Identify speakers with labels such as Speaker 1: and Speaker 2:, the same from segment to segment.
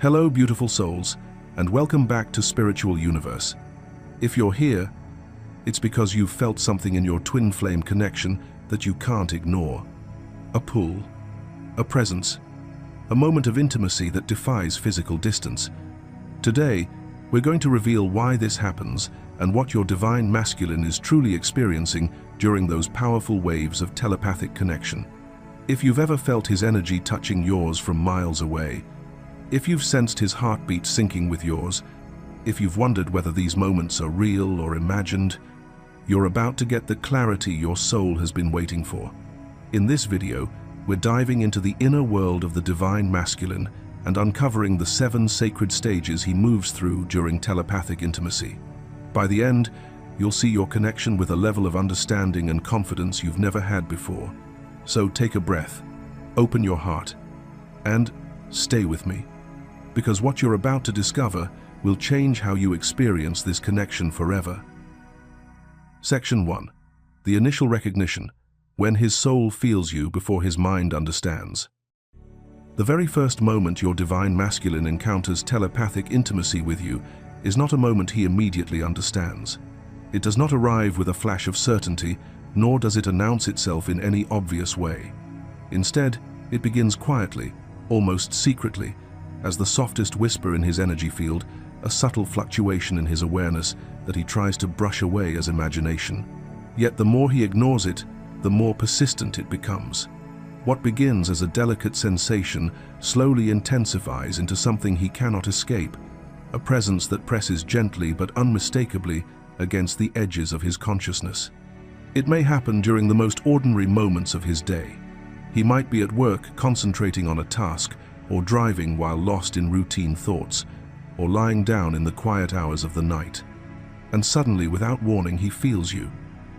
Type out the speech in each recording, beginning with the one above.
Speaker 1: Hello, beautiful souls, and welcome back to Spiritual Universe. If you're here, it's because you've felt something in your twin flame connection that you can't ignore. A pull, a presence, a moment of intimacy that defies physical distance. Today, we're going to reveal why this happens and what your divine masculine is truly experiencing during those powerful waves of telepathic connection. If you've ever felt his energy touching yours from miles away, if you've sensed his heartbeat syncing with yours, if you've wondered whether these moments are real or imagined, you're about to get the clarity your soul has been waiting for. In this video, we're diving into the inner world of the divine masculine and uncovering the 7 sacred stages he moves through during telepathic intimacy. By the end, you'll see your connection with a level of understanding and confidence you've never had before. So take a breath, open your heart, and stay with me, because what you're about to discover will change how you experience this connection forever. Section 1. The initial recognition, when his soul feels you before his mind understands. The very first moment your divine masculine encounters telepathic intimacy with you is not a moment he immediately understands. It does not arrive with a flash of certainty, nor does it announce itself in any obvious way. Instead, it begins quietly, almost secretly, as the softest whisper in his energy field, a subtle fluctuation in his awareness that he tries to brush away as imagination. Yet the more he ignores it, the more persistent it becomes. What begins as a delicate sensation slowly intensifies into something he cannot escape, a presence that presses gently but unmistakably against the edges of his consciousness. It may happen during the most ordinary moments of his day. He might be at work concentrating on a task, or driving while lost in routine thoughts, or lying down in the quiet hours of the night. And suddenly, without warning, he feels you.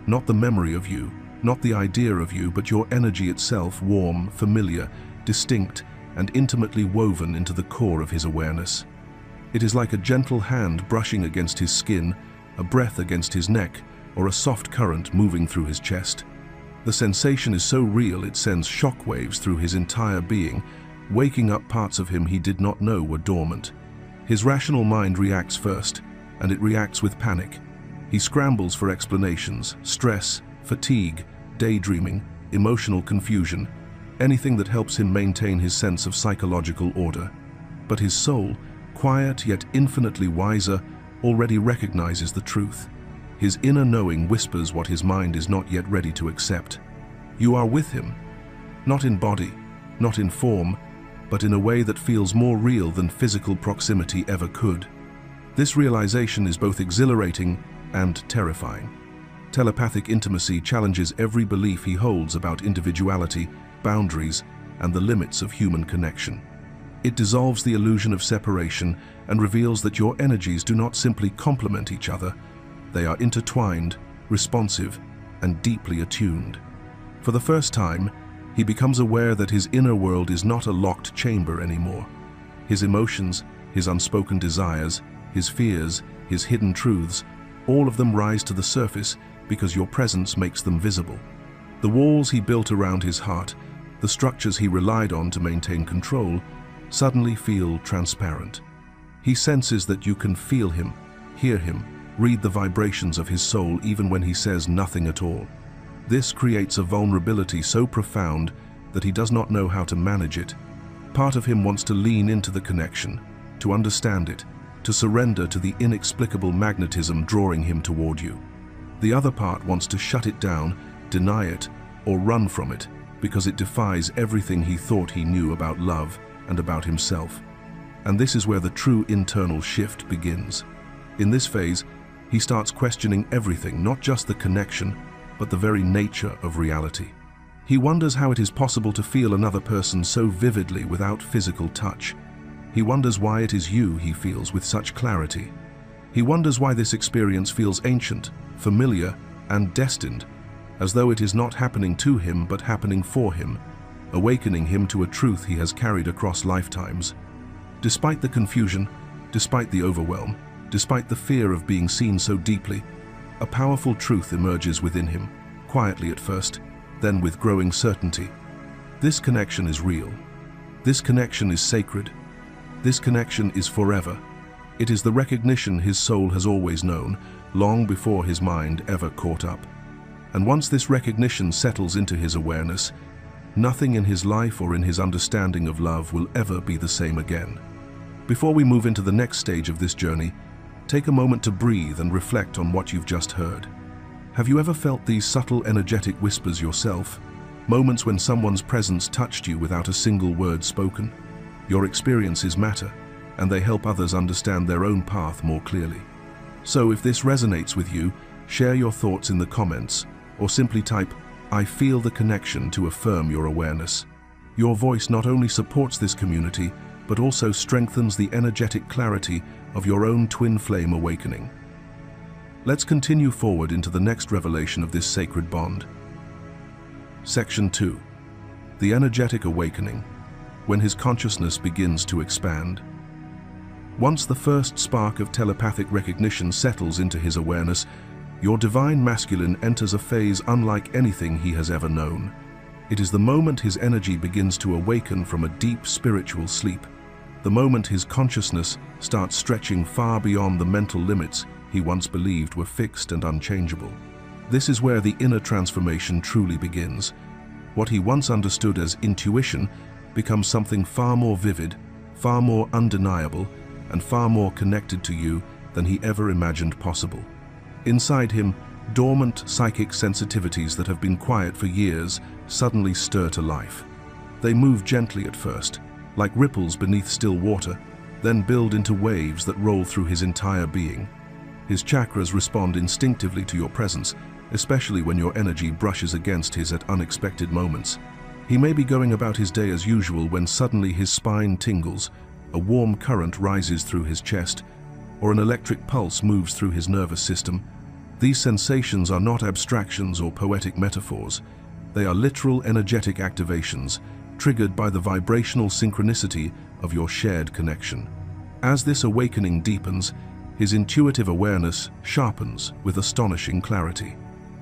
Speaker 1: Not the memory of you, not the idea of you, but your energy itself, warm, familiar, distinct, and intimately woven into the core of his awareness. It is like a gentle hand brushing against his skin, a breath against his neck, or a soft current moving through his chest. The sensation is so real it sends shockwaves through his entire being, waking up parts of him he did not know were dormant. His rational mind reacts first, and it reacts with panic. He scrambles for explanations, stress, fatigue, daydreaming, emotional confusion, anything that helps him maintain his sense of psychological order. But his soul, quiet yet infinitely wiser, already recognizes the truth. His inner knowing whispers what his mind is not yet ready to accept. You are with him, not in body, not in form, but in a way that feels more real than physical proximity ever could. This realization is both exhilarating and terrifying. Telepathic intimacy challenges every belief he holds about individuality, boundaries, and the limits of human connection. It dissolves the illusion of separation and reveals that your energies do not simply complement each other. They are intertwined, responsive, and deeply attuned. For the first time, he becomes aware that his inner world is not a locked chamber anymore. His emotions, his unspoken desires, his fears, his hidden truths, all of them rise to the surface because your presence makes them visible. The walls he built around his heart, the structures he relied on to maintain control, suddenly feel transparent. He senses that you can feel him, hear him, read the vibrations of his soul even when he says nothing at all. This creates a vulnerability so profound that he does not know how to manage it. Part of him wants to lean into the connection, to understand it, to surrender to the inexplicable magnetism drawing him toward you. The other part wants to shut it down, deny it, or run from it because it defies everything he thought he knew about love and about himself. And this is where the true internal shift begins. In this phase, he starts questioning everything, not just the connection, but the very nature of reality. He wonders how it is possible to feel another person so vividly without physical touch. He wonders why it is you he feels with such clarity. He wonders why this experience feels ancient, familiar, and destined, as though it is not happening to him but happening for him, awakening him to a truth he has carried across lifetimes. Despite the confusion, despite the overwhelm, despite the fear of being seen so deeply, a powerful truth emerges within him, quietly at first, then with growing certainty. This connection is real. This connection is sacred. This connection is forever. It is the recognition his soul has always known, long before his mind ever caught up. And once this recognition settles into his awareness, nothing in his life or in his understanding of love will ever be the same again. Before we move into the next stage of this journey, take a moment to breathe and reflect on what you've just heard. Have you ever felt these subtle energetic whispers yourself? Moments when someone's presence touched you without a single word spoken? Your experiences matter, and they help others understand their own path more clearly. So if this resonates with you, share your thoughts in the comments, or simply type, "I feel the connection," to affirm your awareness. Your voice not only supports this community, but also strengthens the energetic clarity of your own twin flame awakening. Let's continue forward into the next revelation of this sacred bond. Section 2. The energetic awakening, when his consciousness begins to expand. Once the first spark of telepathic recognition settles into his awareness, your divine masculine enters a phase unlike anything he has ever known. It is the moment his energy begins to awaken from a deep spiritual sleep, the moment his consciousness starts stretching far beyond the mental limits he once believed were fixed and unchangeable. This is where the inner transformation truly begins. What he once understood as intuition becomes something far more vivid, far more undeniable, and far more connected to you than he ever imagined possible. Inside him, dormant psychic sensitivities that have been quiet for years suddenly stir to life. They move gently at first, like ripples beneath still water, then build into waves that roll through his entire being. His chakras respond instinctively to your presence, especially when your energy brushes against his at unexpected moments. He may be going about his day as usual when suddenly his spine tingles, a warm current rises through his chest, or an electric pulse moves through his nervous system. These sensations are not abstractions or poetic metaphors. They are literal energetic activations, triggered by the vibrational synchronicity of your shared connection. As this awakening deepens, his intuitive awareness sharpens with astonishing clarity.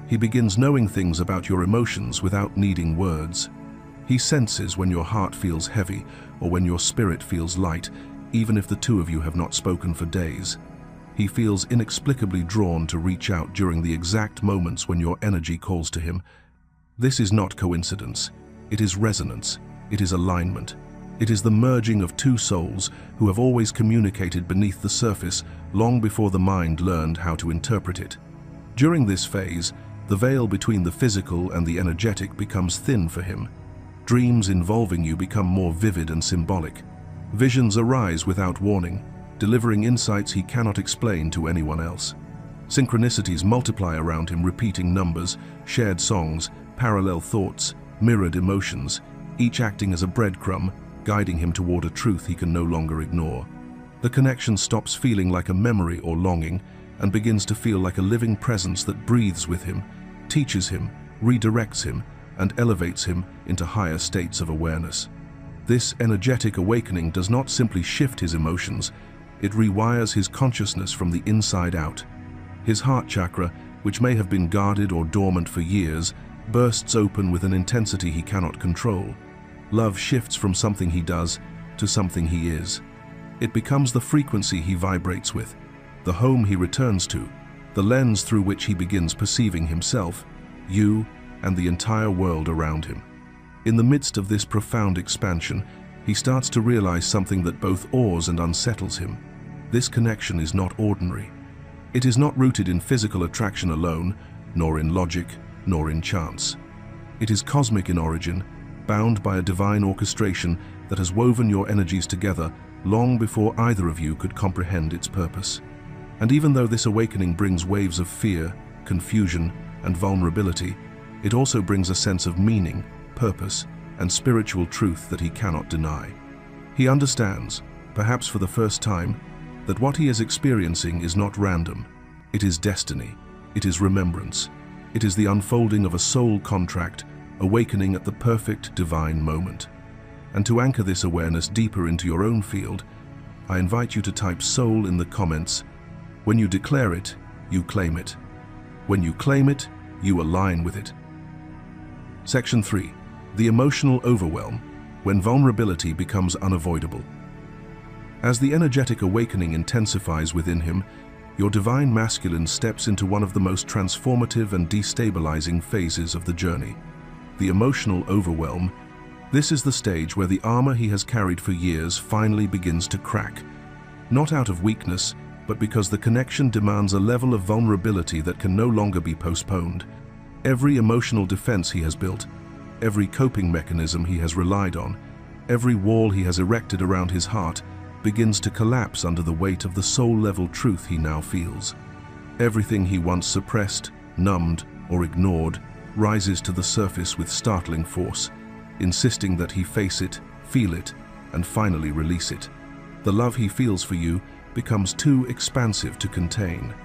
Speaker 1: He begins knowing things about your emotions without needing words. He senses when your heart feels heavy or when your spirit feels light, even if the two of you have not spoken for days. He feels inexplicably drawn to reach out during the exact moments when your energy calls to him. This is not coincidence. It is resonance. It is alignment. It is the merging of two souls who have always communicated beneath the surface long before the mind learned how to interpret it. During this phase, the veil between the physical and the energetic becomes thin for him. Dreams involving you become more vivid and symbolic. Visions arise without warning, delivering insights he cannot explain to anyone else. Synchronicities multiply around him, repeating numbers, shared songs, parallel thoughts, mirrored emotions, each acting as a breadcrumb, guiding him toward a truth he can no longer ignore. The connection stops feeling like a memory or longing and begins to feel like a living presence that breathes with him, teaches him, redirects him, and elevates him into higher states of awareness. This energetic awakening does not simply shift his emotions, it rewires his consciousness from the inside out. His heart chakra, which may have been guarded or dormant for years, bursts open with an intensity he cannot control. Love shifts from something he does to something he is. It becomes the frequency he vibrates with, the home he returns to, the lens through which he begins perceiving himself, you, and the entire world around him. In the midst of this profound expansion, he starts to realize something that both awes and unsettles him. This connection is not ordinary. It is not rooted in physical attraction alone, nor in logic, nor in chance. It is cosmic in origin, bound by a divine orchestration that has woven your energies together long before either of you could comprehend its purpose. And even though this awakening brings waves of fear, confusion, and vulnerability, it also brings a sense of meaning, purpose, and spiritual truth that he cannot deny. He understands, perhaps for the first time, that what he is experiencing is not random. It is destiny. It is remembrance. It is the unfolding of a soul contract, awakening at the perfect divine moment. And to anchor this awareness deeper into your own field, I invite you to type soul in the comments. When you declare it, you claim it. When you claim it, you align with it. Section 3. The emotional overwhelm, when vulnerability becomes unavoidable. As the energetic awakening intensifies within him, your divine masculine steps into one of the most transformative and destabilizing phases of the journey, the emotional overwhelm. This is the stage where the armor he has carried for years finally begins to crack, not out of weakness, but because the connection demands a level of vulnerability that can no longer be postponed. Every emotional defense he has built, every coping mechanism he has relied on, every wall he has erected around his heart begins to collapse under the weight of the soul-level truth he now feels. Everything he once suppressed, numbed, or ignored rises to the surface with startling force, insisting that he face it, feel it, and finally release it. The love he feels for you becomes too expansive to contain.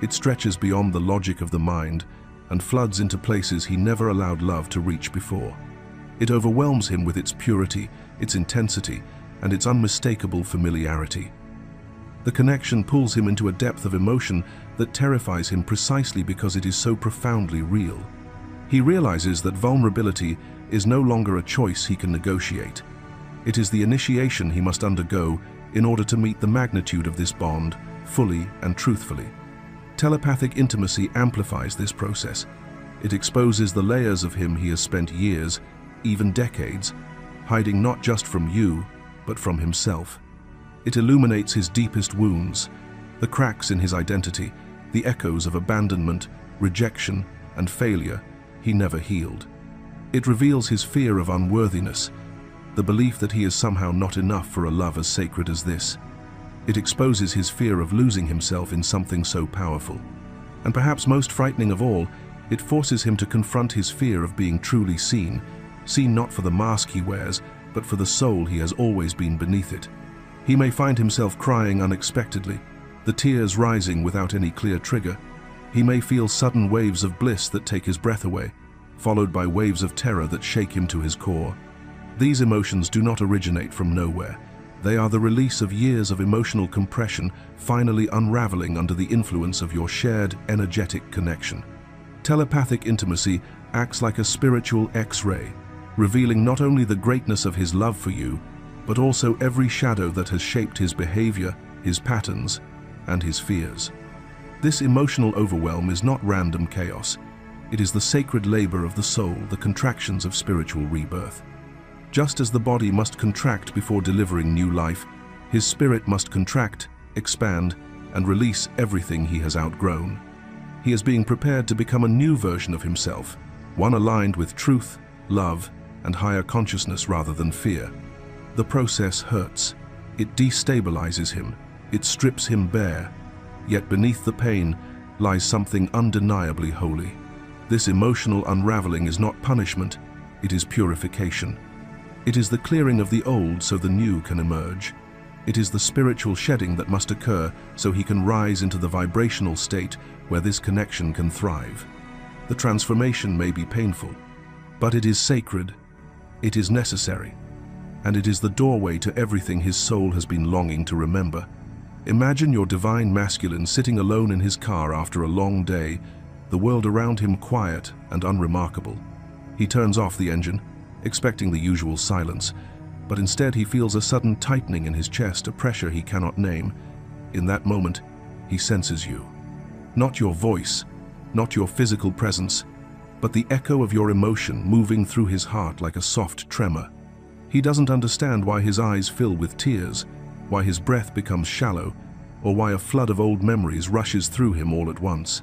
Speaker 1: It stretches beyond the logic of the mind and floods into places he never allowed love to reach before. It overwhelms him with its purity, its intensity, and its unmistakable familiarity. The connection pulls him into a depth of emotion that terrifies him precisely because it is so profoundly real. He realizes that vulnerability is no longer a choice he can negotiate. It is the initiation he must undergo in order to meet the magnitude of this bond fully and truthfully. Telepathic intimacy amplifies this process. It exposes the layers of him he has spent years, even decades, hiding not just from you, but from himself. It illuminates his deepest wounds, the cracks in his identity, the echoes of abandonment, rejection, and failure he never healed. It reveals his fear of unworthiness, the belief that he is somehow not enough for a love as sacred as this. It exposes his fear of losing himself in something so powerful. And perhaps most frightening of all, it forces him to confront his fear of being truly seen not for the mask he wears, but for the soul he has always been beneath it. He may find himself crying unexpectedly, the tears rising without any clear trigger. He may feel sudden waves of bliss that take his breath away, followed by waves of terror that shake him to his core. These emotions do not originate from nowhere. They are the release of years of emotional compression finally unraveling under the influence of your shared energetic connection. Telepathic intimacy acts like a spiritual X-ray, revealing not only the greatness of his love for you, but also every shadow that has shaped his behavior, his patterns, and his fears. This emotional overwhelm is not random chaos. It is the sacred labor of the soul, the contractions of spiritual rebirth. Just as the body must contract before delivering new life, his spirit must contract, expand, and release everything he has outgrown. He is being prepared to become a new version of himself, one aligned with truth, love, and higher consciousness rather than fear. The process hurts. It destabilizes him. It strips him bare. Yet beneath the pain lies something undeniably holy. This emotional unraveling is not punishment, it is purification. It is the clearing of the old so the new can emerge. It is the spiritual shedding that must occur so he can rise into the vibrational state where this connection can thrive. The transformation may be painful, but it is sacred, it is necessary, and it is the doorway to everything his soul has been longing to remember. Imagine your divine masculine sitting alone in his car after a long day, the world around him quiet and unremarkable. He turns off the engine, expecting the usual silence, but instead he feels a sudden tightening in his chest, a pressure he cannot name. In that moment, he senses you. Not your voice, not your physical presence, but the echo of your emotion moving through his heart like a soft tremor. He doesn't understand why his eyes fill with tears, why his breath becomes shallow, or why a flood of old memories rushes through him all at once.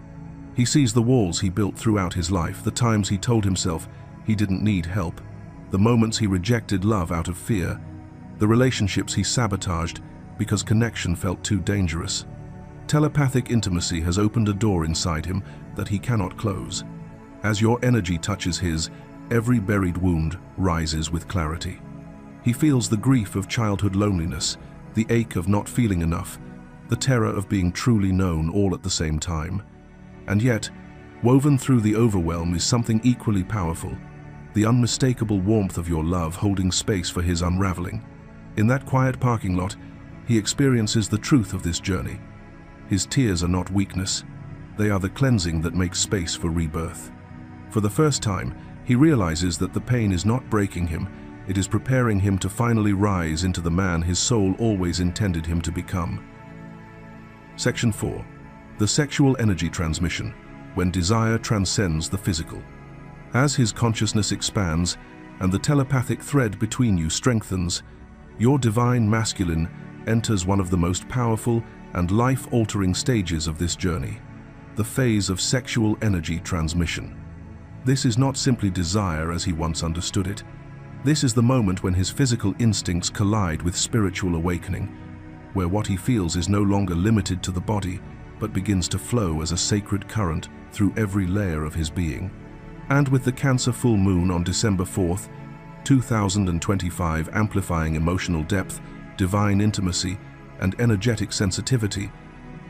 Speaker 1: He sees the walls he built throughout his life, the times he told himself he didn't need help, the moments he rejected love out of fear, the relationships he sabotaged because connection felt too dangerous. Telepathic intimacy has opened a door inside him that he cannot close. As your energy touches his, every buried wound rises with clarity. He feels the grief of childhood loneliness, the ache of not feeling enough, the terror of being truly known all at the same time. And yet, woven through the overwhelm is something equally powerful, the unmistakable warmth of your love holding space for his unraveling. In that quiet parking lot, he experiences the truth of this journey. His tears are not weakness, they are the cleansing that makes space for rebirth. For the first time, he realizes that the pain is not breaking him, It is preparing him to finally rise into the man his soul always intended him to become. Section 4. The sexual energy transmission, when desire transcends the physical. As his consciousness expands and the telepathic thread between you strengthens, your divine masculine enters one of the most powerful and life-altering stages of this journey, the phase of sexual energy transmission. This is not simply desire as he once understood it. This is the moment when his physical instincts collide with spiritual awakening, where what he feels is no longer limited to the body, but begins to flow as a sacred current through every layer of his being. And with the Cancer full moon on December 4th, 2025 amplifying emotional depth, divine intimacy, and energetic sensitivity,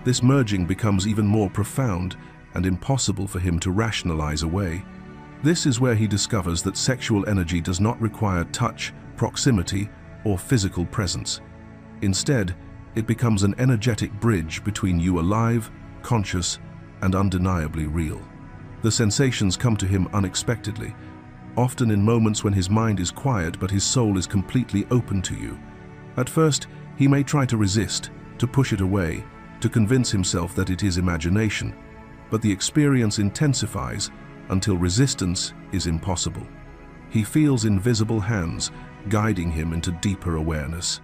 Speaker 1: this merging becomes even more profound and impossible for him to rationalize away. This is where he discovers that sexual energy does not require touch, proximity, or physical presence. Instead, it becomes an energetic bridge between you alive, conscious, and undeniably real. The sensations come to him unexpectedly, often in moments when his mind is quiet but his soul is completely open to you. At first, he may try to resist, to push it away, to convince himself that it is imagination, but the experience intensifies until resistance is impossible. He feels invisible hands guiding him into deeper awareness.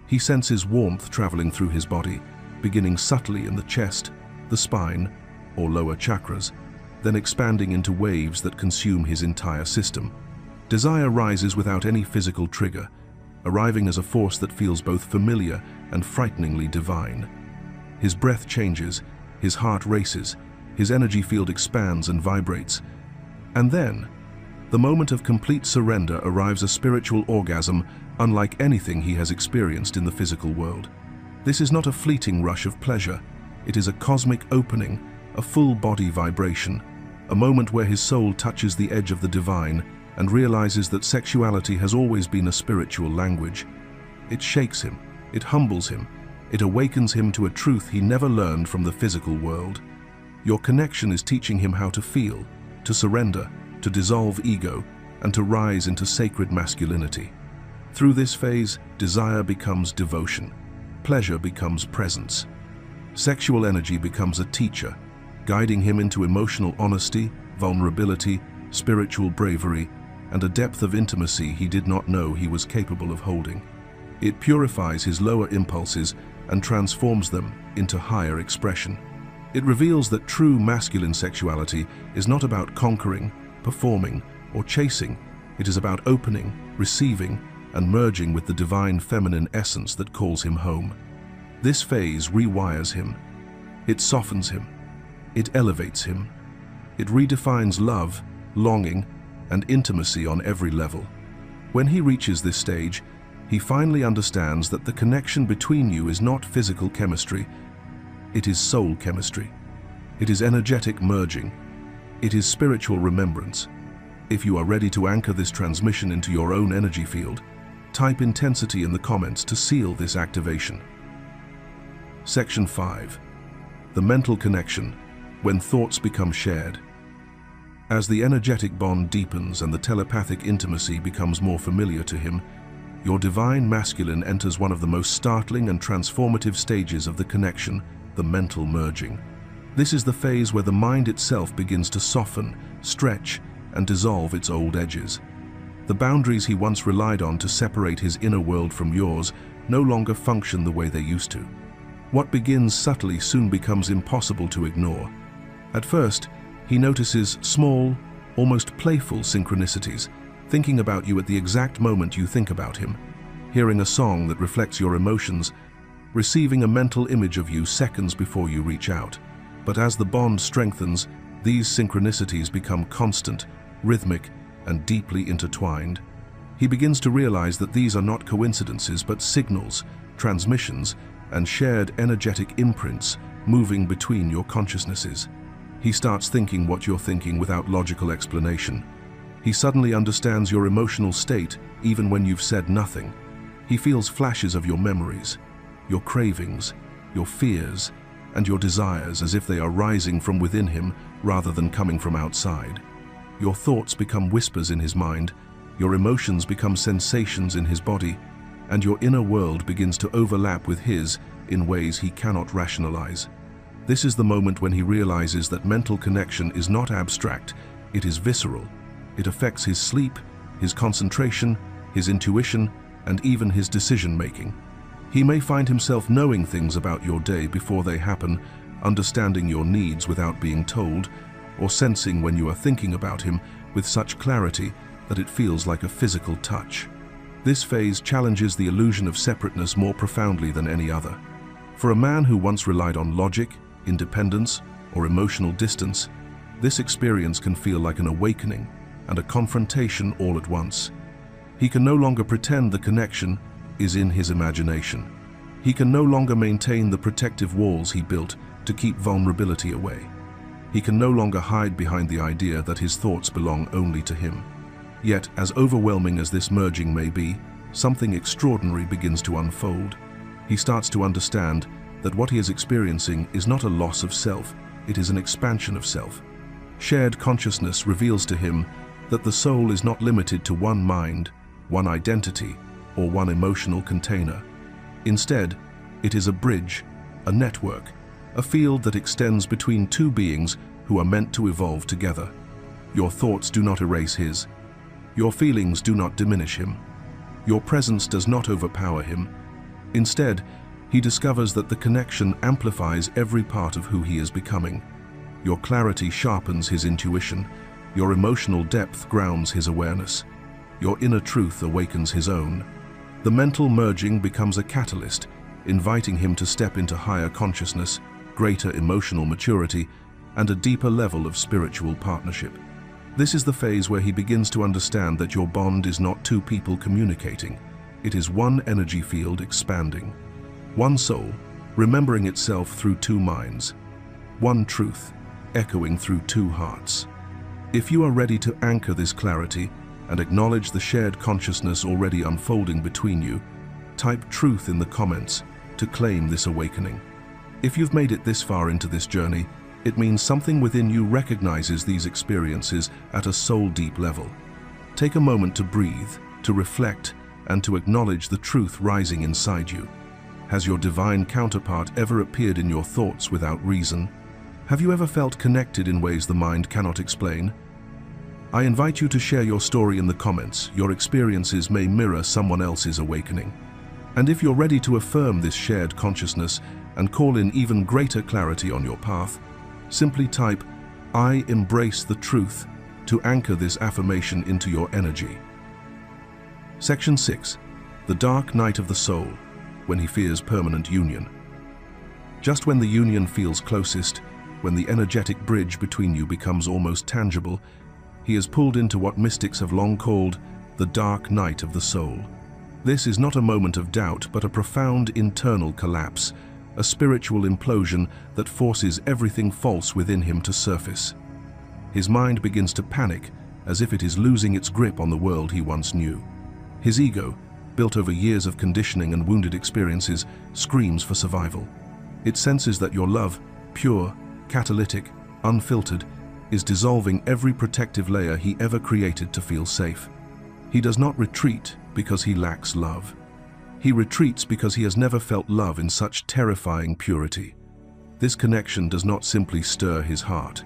Speaker 1: He senses warmth traveling through his body, beginning subtly in the chest, the spine, or lower chakras, then expanding into waves that consume his entire system. Desire rises without any physical trigger, arriving as a force that feels both familiar and frighteningly divine. His breath changes, his heart races, his energy field expands and vibrates. And then, the moment of complete surrender arrives, a spiritual orgasm unlike anything he has experienced in the physical world. This is not a fleeting rush of pleasure. It is a cosmic opening, a full-body vibration, a moment where his soul touches the edge of the divine and realizes that sexuality has always been a spiritual language. It shakes him, it humbles him, it awakens him to a truth he never learned from the physical world. Your connection is teaching him how to feel, to surrender, to dissolve ego, and to rise into sacred masculinity. Through this phase, desire becomes devotion, pleasure becomes presence. Sexual energy becomes a teacher, guiding him into emotional honesty, vulnerability, spiritual bravery, and a depth of intimacy he did not know he was capable of holding. It purifies his lower impulses and transforms them into higher expression. It reveals that true masculine sexuality is not about conquering, performing, or chasing. It is about opening, receiving, and merging with the divine feminine essence that calls him home. This phase rewires him. It softens him. It elevates him. It redefines love, longing, and intimacy on every level. When he reaches this stage, he finally understands that the connection between you is not physical chemistry. It is soul chemistry. It is energetic merging. It is spiritual remembrance. If you are ready to anchor this transmission into your own energy field, type intensity in the comments to seal this activation. Section 5. The mental connection, when thoughts become shared. As the energetic bond deepens and the telepathic intimacy becomes more familiar to him, your divine masculine enters one of the most startling and transformative stages of the connection, the mental merging. This is the phase where the mind itself begins to soften, stretch, and dissolve its old edges. The boundaries he once relied on to separate his inner world from yours no longer function the way they used to. What begins subtly soon becomes impossible to ignore. At first, he notices small, almost playful synchronicities, thinking about you at the exact moment you think about him, hearing a song that reflects your emotions, receiving a mental image of you seconds before you reach out. But as the bond strengthens, these synchronicities become constant, rhythmic, and deeply intertwined. He begins to realize that these are not coincidences but signals, transmissions, and shared energetic imprints moving between your consciousnesses. He starts thinking what you're thinking without logical explanation. He suddenly understands your emotional state even when you've said nothing. He feels flashes of your memories, your cravings, your fears, and your desires as if they are rising from within him rather than coming from outside. Your thoughts become whispers in his mind, Your emotions become sensations in his body, and your inner world begins to overlap with his in ways he cannot rationalize. This is the moment when he realizes that mental connection is not abstract, it is visceral. It affects his sleep, his concentration, his intuition, and even his decision-making. He may find himself knowing things about your day before they happen, understanding your needs without being told, or sensing when you are thinking about him with such clarity that it feels like a physical touch. This phase challenges the illusion of separateness more profoundly than any other. For a man who once relied on logic, independence, or emotional distance, this experience can feel like an awakening and a confrontation all at once. He can no longer pretend the connection is in his imagination. He can no longer maintain the protective walls he built to keep vulnerability away. He can no longer hide behind the idea that his thoughts belong only to him. Yet, as overwhelming as this merging may be, something extraordinary begins to unfold. He starts to understand that what he is experiencing is not a loss of self, it is an expansion of self. Shared consciousness reveals to him that the soul is not limited to one mind, one identity, or one emotional container. Instead, it is a bridge, a network, a field that extends between two beings who are meant to evolve together. Your thoughts do not erase his. Your feelings do not diminish him. Your presence does not overpower him. Instead, he discovers that the connection amplifies every part of who he is becoming. Your clarity sharpens his intuition. Your emotional depth grounds his awareness. Your inner truth awakens his own. The mental merging becomes a catalyst, inviting him to step into higher consciousness, greater emotional maturity, and a deeper level of spiritual partnership. This is the phase where he begins to understand that your bond is not two people communicating. It is one energy field expanding. One soul, remembering itself through two minds. One truth, echoing through two hearts. If you are ready to anchor this clarity and acknowledge the shared consciousness already unfolding between you, type truth in the comments to claim this awakening. If you've made it this far into this journey, it means something within you recognizes these experiences at a soul-deep level. Take a moment to breathe, to reflect, and to acknowledge the truth rising inside you. Has your divine counterpart ever appeared in your thoughts without reason? Have you ever felt connected in ways the mind cannot explain? I invite you to share your story in the comments. Your experiences may mirror someone else's awakening. And if you're ready to affirm this shared consciousness and call in even greater clarity on your path, simply type, "I embrace the truth," to anchor this affirmation into your energy. Section 6. The dark night of the soul, when he fears permanent union. Just when the union feels closest, when the energetic bridge between you becomes almost tangible, he is pulled into what mystics have long called the dark night of the soul. This is not a moment of doubt, but a profound internal collapse, a spiritual implosion that forces everything false within him to surface. His mind begins to panic, as if it is losing its grip on the world he once knew. His ego, built over years of conditioning and wounded experiences, screams for survival. It senses that your love, pure, catalytic, unfiltered, is dissolving every protective layer he ever created to feel safe. He does not retreat because he lacks love. He retreats because he has never felt love in such terrifying purity. This connection does not simply stir his heart.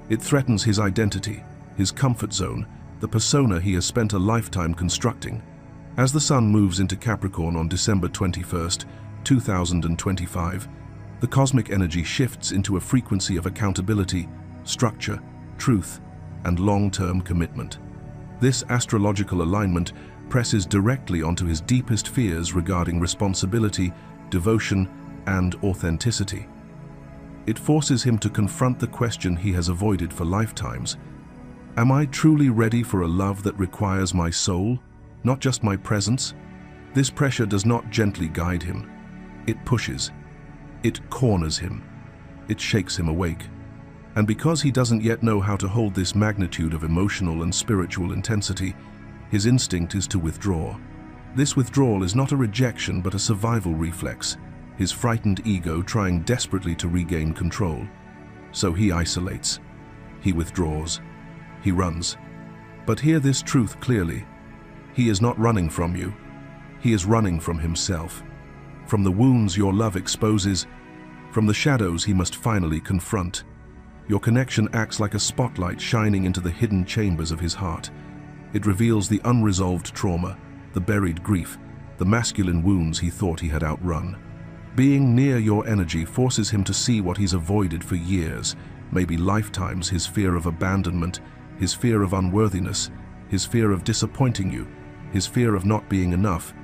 Speaker 1: It threatens his identity, his comfort zone, the persona he has spent a lifetime constructing. As the sun moves into Capricorn on December 21st, 2025, the cosmic energy shifts into a frequency of accountability, structure, truth, and long-term commitment. This astrological alignment presses directly onto his deepest fears regarding responsibility, devotion, and authenticity. It forces him to confront the question he has avoided for lifetimes. Am I truly ready for a love that requires my soul, not just my presence? This pressure does not gently guide him. It pushes. It corners him. It shakes him awake. And because he doesn't yet know how to hold this magnitude of emotional and spiritual intensity, his instinct is to withdraw. This withdrawal is not a rejection but a survival reflex, his frightened ego trying desperately to regain control. So he isolates. He withdraws. He runs. But hear this truth clearly. He is not running from you. He is running from himself. From the wounds your love exposes, from the shadows he must finally confront. Your connection acts like a spotlight shining into the hidden chambers of his heart. It reveals the unresolved trauma, the buried grief, the masculine wounds he thought he had outrun. Being near your energy forces him to see what he's avoided for years, maybe lifetimes: his fear of abandonment, his fear of unworthiness, his fear of disappointing you, his fear of not being enough,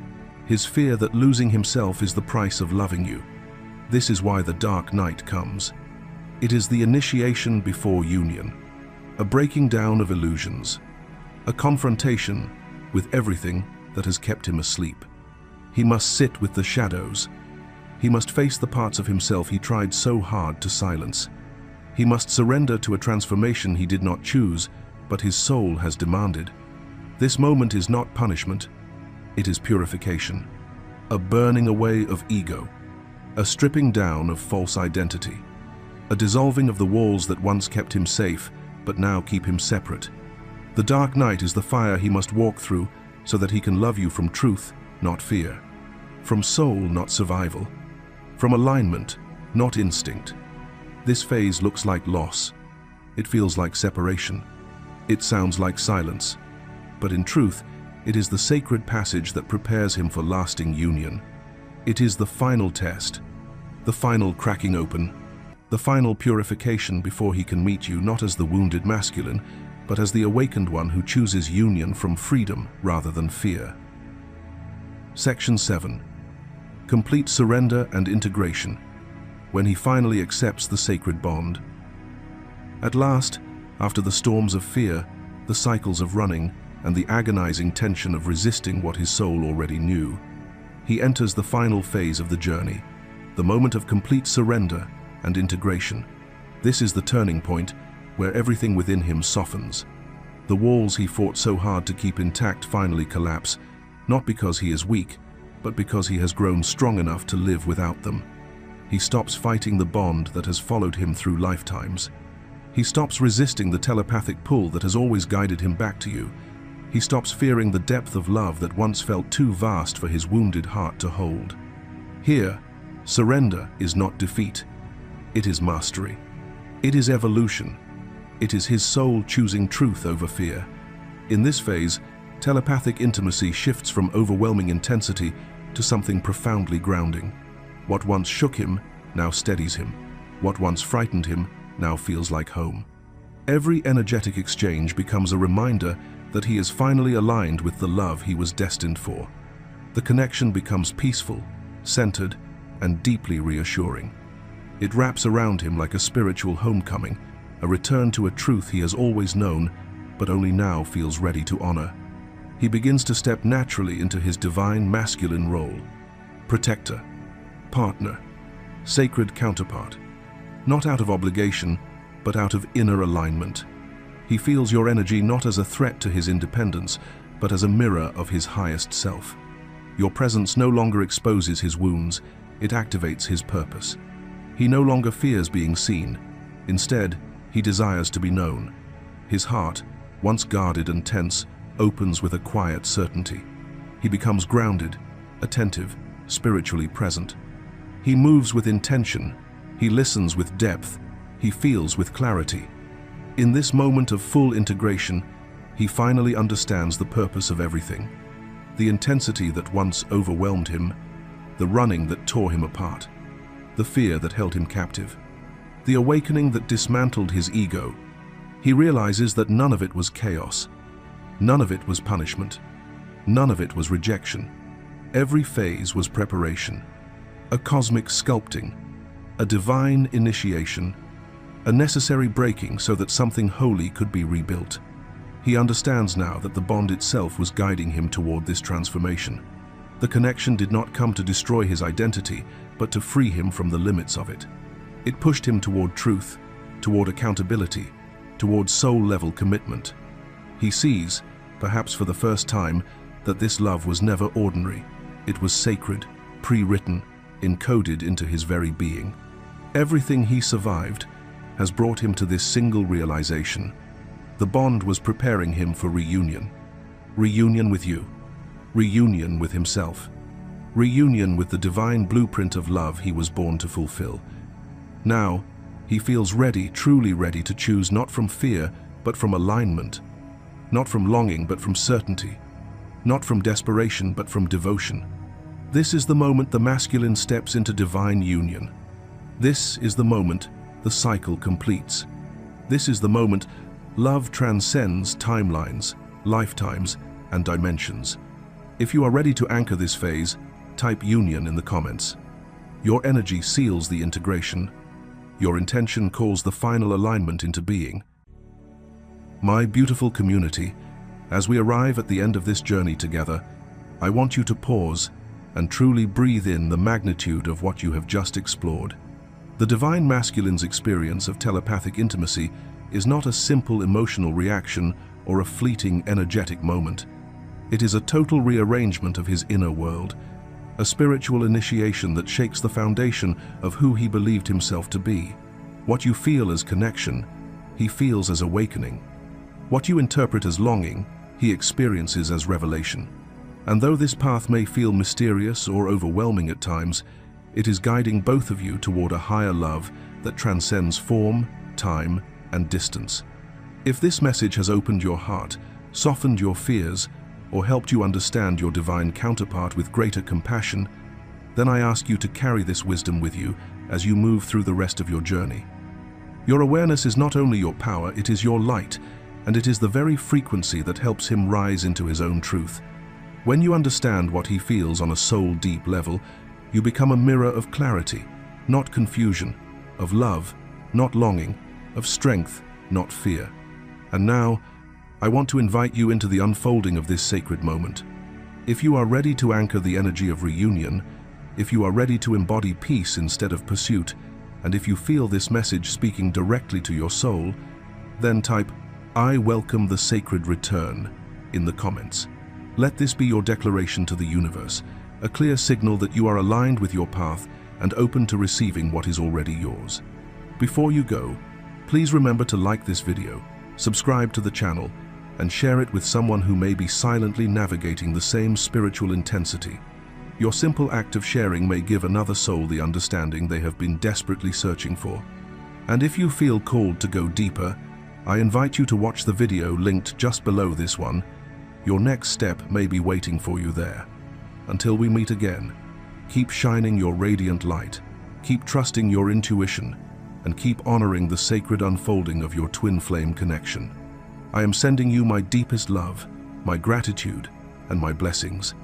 Speaker 1: his fear that losing himself is the price of loving you. This is why the dark night comes. It is the initiation before union, a breaking down of illusions, a confrontation with everything that has kept him asleep. He must sit with the shadows. He must face the parts of himself he tried so hard to silence. He must surrender to a transformation he did not choose, but his soul has demanded. This moment is not punishment, it is purification, a burning away of ego, a stripping down of false identity, a dissolving of the walls that once kept him safe, but now keep him separate. The dark night is the fire he must walk through so that he can love you from truth, not fear, from soul, not survival, from alignment, not instinct. This phase looks like loss. It feels like separation. It sounds like silence. But in truth, it is the sacred passage that prepares him for lasting union. It is the final test, the final cracking open, the final purification before he can meet you not as the wounded masculine, but as the awakened one who chooses union from freedom rather than fear. Section 7. Complete surrender and integration, when he finally accepts the sacred bond. At last, after the storms of fear, the cycles of running, and the agonizing tension of resisting what his soul already knew, he enters the final phase of the journey, the moment of complete surrender and integration. This is the turning point where everything within him softens. The walls he fought so hard to keep intact finally collapse, not because he is weak, but because he has grown strong enough to live without them. He stops fighting the bond that has followed him through lifetimes. He stops resisting the telepathic pull that has always guided him back to you. He stops fearing the depth of love that once felt too vast for his wounded heart to hold. Here, surrender is not defeat. It is mastery. It is evolution. It is his soul choosing truth over fear. In this phase, telepathic intimacy shifts from overwhelming intensity to something profoundly grounding. What once shook him now steadies him. What once frightened him now feels like home. Every energetic exchange becomes a reminder that he is finally aligned with the love he was destined for. The connection becomes peaceful, centered, and deeply reassuring. It wraps around him like a spiritual homecoming, a return to a truth he has always known, but only now feels ready to honor. He begins to step naturally into his divine masculine role: protector, partner, sacred counterpart. Not out of obligation, but out of inner alignment. He feels your energy not as a threat to his independence, but as a mirror of his highest self. Your presence no longer exposes his wounds, it activates his purpose. He no longer fears being seen. Instead, he desires to be known. His heart, once guarded and tense, opens with a quiet certainty. He becomes grounded, attentive, spiritually present. He moves with intention. He listens with depth. He feels with clarity. In this moment of full integration, he finally understands the purpose of everything. The intensity that once overwhelmed him, the running that tore him apart, the fear that held him captive, the awakening that dismantled his ego. He realizes that none of it was chaos. None of it was punishment. None of it was rejection. Every phase was preparation, a cosmic sculpting, a divine initiation, a necessary breaking so that something holy could be rebuilt. He understands now that the bond itself was guiding him toward this transformation. The connection did not come to destroy his identity, but to free him from the limits of it. It pushed him toward truth, toward accountability, toward soul-level commitment. He sees, perhaps for the first time, that this love was never ordinary. It was sacred, pre-written, encoded into his very being. Everything he survived has brought him to this single realization. The bond was preparing him for reunion. Reunion with you. reunion with himself, reunion with the divine blueprint of love he was born to fulfill. Now, he feels ready, truly ready to choose not from fear, but from alignment, not from longing, but from certainty, not from desperation, but from devotion. This is the moment the masculine steps into divine union. This is the moment the cycle completes. This is the moment love transcends timelines, lifetimes, and dimensions. If you are ready to anchor this phase, type union in the comments. Your energy seals the integration. Your intention calls the final alignment into being. My beautiful community, as we arrive at the end of this journey together, I want you to pause and truly breathe in the magnitude of what you have just explored. The divine masculine's experience of telepathic intimacy is not a simple emotional reaction or a fleeting energetic moment. It is a total rearrangement of his inner world, a spiritual initiation that shakes the foundation of who he believed himself to be. What you feel as connection, he feels as awakening. What you interpret as longing, he experiences as revelation. And though this path may feel mysterious or overwhelming at times, it is guiding both of you toward a higher love that transcends form, time, and distance. If this message has opened your heart, softened your fears, or helped you understand your divine counterpart with greater compassion, then I ask you to carry this wisdom with you as you move through the rest of your journey. Your awareness is not only your power, it is your light, and it is the very frequency that helps him rise into his own truth. When you understand what he feels on a soul-deep level, you become a mirror of clarity, not confusion, of love, not longing, of strength, not fear. And now, I want to invite you into the unfolding of this sacred moment. If you are ready to anchor the energy of reunion, if you are ready to embody peace instead of pursuit, and if you feel this message speaking directly to your soul, then type, "I welcome the sacred return," in the comments. Let this be your declaration to the universe, a clear signal that you are aligned with your path and open to receiving what is already yours. Before you go, please remember to like this video, subscribe to the channel, and share it with someone who may be silently navigating the same spiritual intensity. Your simple act of sharing may give another soul the understanding they have been desperately searching for. And if you feel called to go deeper, I invite you to watch the video linked just below this one. Your next step may be waiting for you there. Until we meet again, keep shining your radiant light, keep trusting your intuition, and keep honoring the sacred unfolding of your twin flame connection. I am sending you my deepest love, my gratitude, and my blessings.